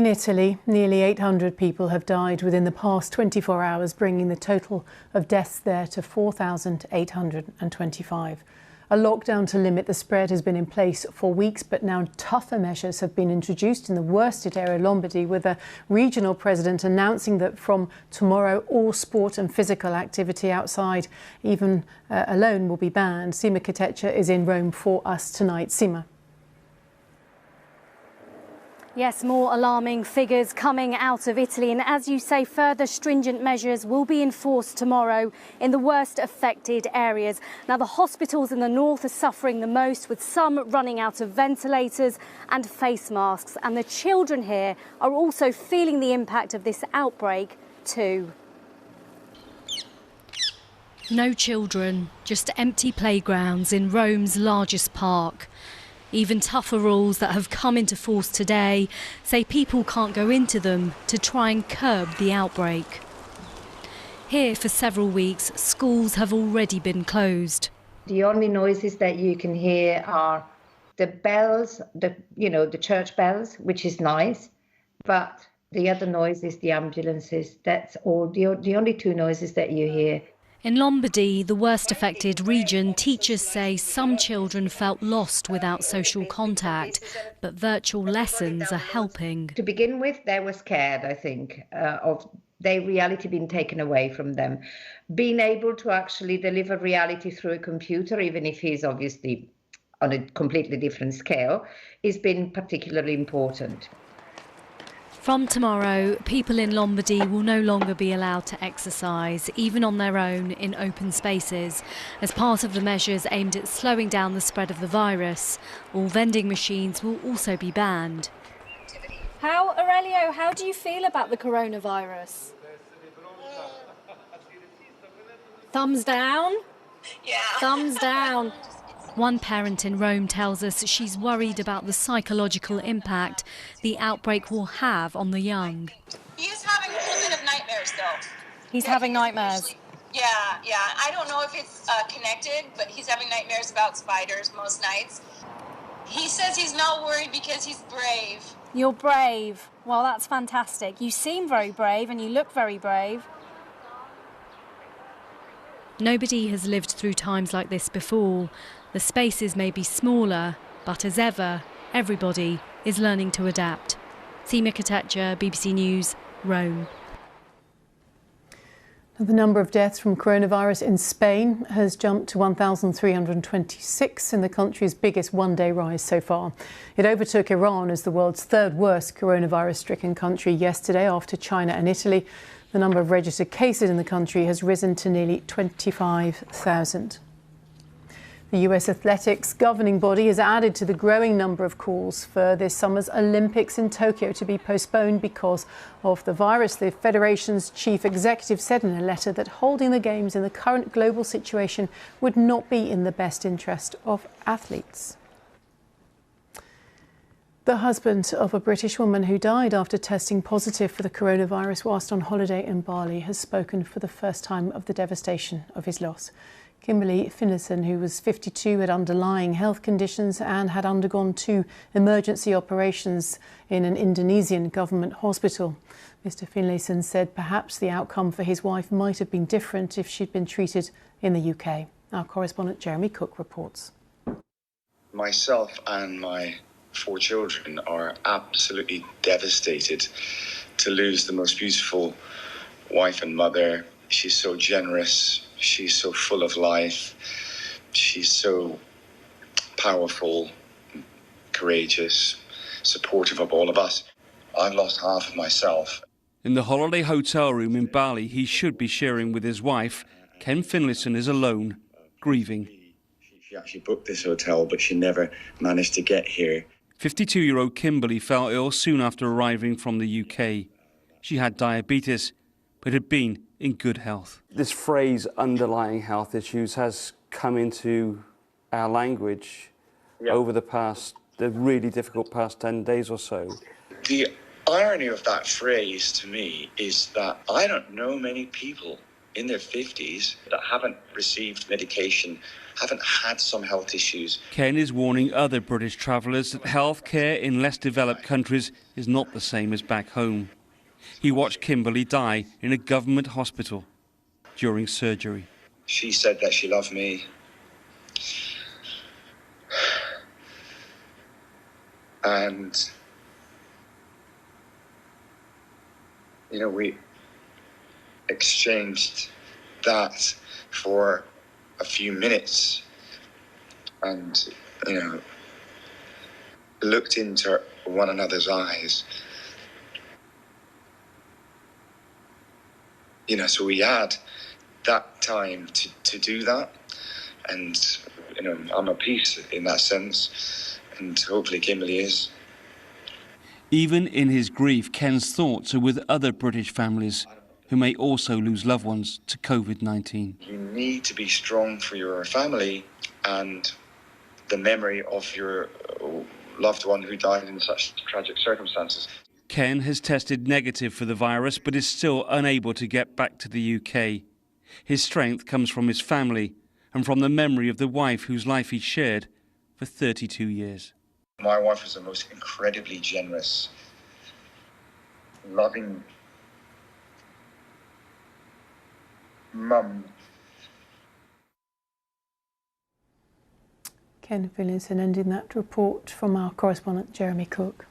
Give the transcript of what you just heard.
In Italy, nearly 800 people have died within the past 24 hours, bringing the total of deaths there to 4,825. A lockdown to limit the spread has been in place for weeks, but now tougher measures have been introduced in the worst-hit area, Lombardy, with a regional president announcing that from tomorrow all sport and physical activity outside, even alone, will be banned. Sima Katecha is in Rome for us tonight. Sima. Yes, more alarming figures coming out of Italy. And as you say, further stringent measures will be enforced tomorrow in the worst affected areas. Now, the hospitals in the north are suffering the most, with some running out of ventilators and face masks. And the children here are also feeling the impact of this outbreak too. No children, just empty playgrounds in Rome's largest park. Even tougher rules that have come into force today say people can't go into them to try and curb the outbreak. Here for several weeks, schools have already been closed. The only noises that you can hear are the bells, the church bells, which is nice, but the other noise is the ambulances. That's all, the only two noises that you hear. In Lombardy, the worst affected region, teachers say some children felt lost without social contact, but virtual lessons are helping. To begin with, they were scared, I think, of their reality being taken away from them. Being able to actually deliver reality through a computer, even if he's obviously on a completely different scale, has been particularly important. From tomorrow, people in Lombardy will no longer be allowed to exercise, even on their own, in open spaces, as part of the measures aimed at slowing down the spread of the virus. All vending machines will also be banned. Aurelio, how do you feel about the coronavirus? Thumbs down? Yeah. Thumbs down. One parent in Rome tells us she's worried about the psychological impact the outbreak will have on the young. He is having a little bit of nightmares, though. He's having nightmares? Yeah. I don't know if it's connected, but he's having nightmares about spiders most nights. He says he's not worried because he's brave. You're brave. Well, that's fantastic. You seem very brave and you look very brave. Nobody has lived through times like this before. The spaces may be smaller, but as ever, everybody is learning to adapt. Sima Katecha, BBC News, Rome. The number of deaths from coronavirus in Spain has jumped to 1,326 in the country's biggest one-day rise so far. It overtook Iran as the world's third worst coronavirus-stricken country yesterday after China and Italy. The number of registered cases in the country has risen to nearly 25,000. The US athletics governing body has added to the growing number of calls for this summer's Olympics in Tokyo to be postponed because of the virus. The federation's chief executive said in a letter that holding the Games in the current global situation would not be in the best interest of athletes. The husband of a British woman who died after testing positive for the coronavirus whilst on holiday in Bali has spoken for the first time of the devastation of his loss. Kimberly Finlayson, who was 52, had underlying health conditions and had undergone 2 emergency operations in an Indonesian government hospital. Mr. Finlayson said perhaps the outcome for his wife might have been different if she'd been treated in the UK. Our correspondent Jeremy Cook reports. Myself and my 4 children are absolutely devastated to lose the most beautiful wife and mother. She's so generous. She's so full of life. She's so powerful, courageous, supportive of all of us. I've lost half of myself. In the holiday hotel room in Bali, he should be sharing with his wife. Ken Finlayson is alone, grieving. She actually booked this hotel, but she never managed to get here. 52-year-old Kimberly fell ill soon after arriving from the UK. She had diabetes, but had been in good health. This phrase, underlying health issues, has come into our language over the really difficult past 10 days or so. The irony of that phrase to me is that I don't know many people in their 50s that haven't received medication, haven't had some health issues. Ken is warning other British travellers that healthcare in less developed countries is not the same as back home. He watched Kimberly die in a government hospital during surgery. She said that she loved me. And, you know, we exchanged that for a few minutes and, you know, looked into one another's eyes. You know, so we had that time to do that. And, you know, I'm at peace in that sense. And hopefully Kimberly is. Even in his grief, Ken's thoughts are with other British families who may also lose loved ones to COVID-19. You need to be strong for your family and the memory of your loved one who died in such tragic circumstances. Ken has tested negative for the virus but is still unable to get back to the UK. His strength comes from his family and from the memory of the wife whose life he shared for 32 years. My wife was the most incredibly generous, loving mum. Ken Williamson ending that report from our correspondent Jeremy Cook.